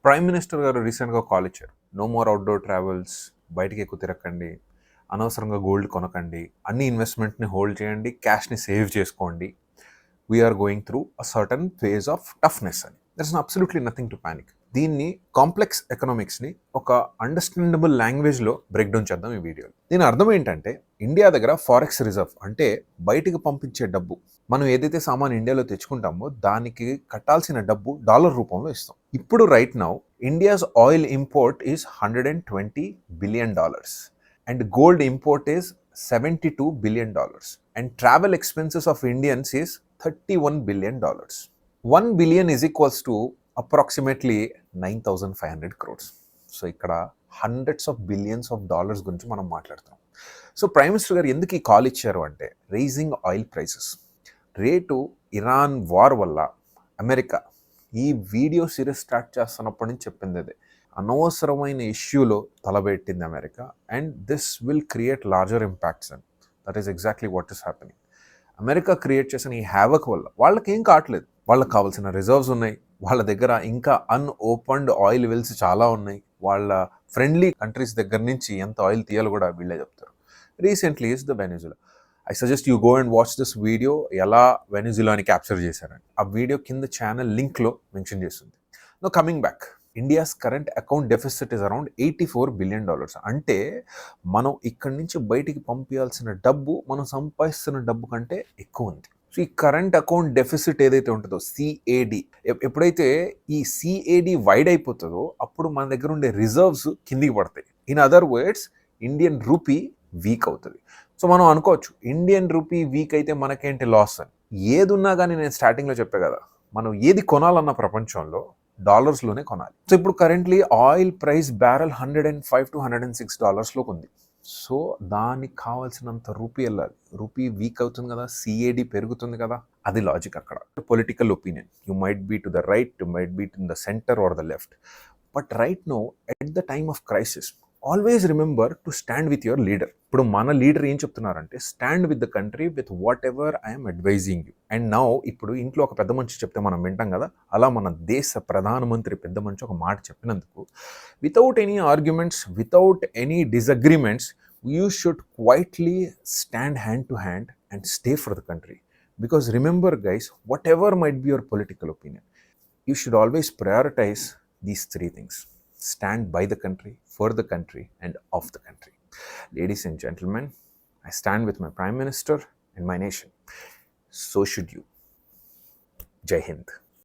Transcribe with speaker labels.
Speaker 1: Prime minister గారు రీసెంట్గా call ఇచ్చారు. నో మోర్ అవుట్డోర్ ట్రావెల్స్, బయటికి ఎక్కువ తిరగకండి, అనవసరంగా గోల్డ్ కొనకండి, అన్ని ఇన్వెస్ట్మెంట్ని హోల్డ్ చేయండి, క్యాష్ని సేవ్ చేసుకోండి. We're going through a certain phase of toughness అని. There is absolutely nothing to panic. దీన్ని కాంప్లెక్స్ ఎకనామిక్స్ని ఒక అండర్స్టాండబుల్ లాంగ్వేజ్లో బ్రేక్ డౌన్ చేద్దాం ఈ వీడియోలో. దీని అర్థం ఏంటంటే, ఇండియా దగ్గర ఫారెక్స్ రిజర్వ్ అంటే బయటికి పంపించే డబ్బు, మనం ఏదైతే సామాన్ ఇండియాలో తెచ్చుకుంటామో దానికి కట్టాల్సిన డబ్బు డాలర్ రూపంలో ఇస్తాం. ఇప్పుడు right now India's oil import is $120 billion and gold import is $72 billion and travel expenses of Indians is $31 billion. 1 billion is equals to approximately 9,500 crores. So ఇక్కడ hundreds of billions of dollars గురించి మనం మాట్లాడుతాం. So prime minister గారు ఎందుకు ఈ call ఇచ్చారు అంటే, rising oil prices rate, Iran war వల్ల అమెరికా ఈ వీడియో సిరీస్ స్టార్ట్ చేస్తున్నప్పటి నుంచి చెప్పింది అదే, అనవసరమైన ఇష్యూలో తలబెట్టింది America and this will create larger impacts and that is exactly what is happening. America create చేసిన ఈ హ్యావక్ వల్ల వాళ్ళకి ఏం కావట్లేదు, వాళ్ళకి కావాల్సిన రిజర్వ్స్ ఉన్నాయి, వాళ్ళ దగ్గర ఇంకా అన్ఓపెన్డ్ ఆయిల్ వెల్స్ చాలా ఉన్నాయి, వాళ్ళ ఫ్రెండ్లీ కంట్రీస్ దగ్గర నుంచి ఎంత ఆయిల్ తీయాలో కూడా వీళ్ళే చెప్తారు. Recently is the Venezuela. I suggest you go and watch this video, ఎలా వెనిజులాని క్యాప్చర్ చేశారని. ఆ వీడియో కింద ఛానల్ లింక్లో మెన్షన్ చేస్తుంది. No coming back, India's current account deficit is around $84 billion. అంటే మనం ఇక్కడి నుంచి బయటికి పంపించాల్సిన డబ్బు మనం సంపాదిస్తున్న డబ్బు కంటే ఎక్కువ ఉంది. సో ఈ కరెంట్ అకౌంట్ డెఫిసిట్ ఏదైతే ఉంటుందో సిఏడి, ఎప్పుడైతే ఈ సిఏడి వైడ్ అయిపోతుందో అప్పుడు మన దగ్గర ఉండే రిజర్వ్స్ కిందికి పడతాయి. In other words, Indian rupee week అవుతుంది. సో మనం అనుకోవచ్చు, ఇండియన్ రూపీ వీక్ అయితే మనకేంటి లాస్ అని. ఏది ఉన్నా కానీ నేను స్టార్టింగ్లో చెప్పే కదా, మనం ఏది కొనాలన్న ప్రపంచంలో డాలర్స్లోనే కొనాలి. సో ఇప్పుడు currently oil price barrel $105 to $106 ఉంది. సో దానికి కావాల్సినంత రూపీ వెళ్ళాలి. రూపీ వీక్ అవుతుంది కదా, సిఏడి పెరుగుతుంది కదా, అది లాజిక్ అక్కడ. Political opinion, you might be to the right, you might be in the centre or the left, but right now at the time of crisis always remember to stand with your leader. ఇప్పుడు మన leader ఏం చెప్తున్నారంటే, stand with the country with whatever I'm advising you. And now ఇప్పుడు ఇంట్లో ఒక పెద్ద మనిషి చెప్తే మనం వింటాం కదా, అలా మన దేశ ప్రధానమంత్రి పెద్ద మనిషి ఒక మాట చెప్పినందుకు, without any arguments, without any disagreements, you should quietly stand hand to hand and stay for the country. Because remember guys, whatever might be your political opinion, you should always prioritize these three things: stand by the country, for the country and of the country. Ladies and gentlemen, I stand with my Prime Minister and my nation. So should you. Jai Hind.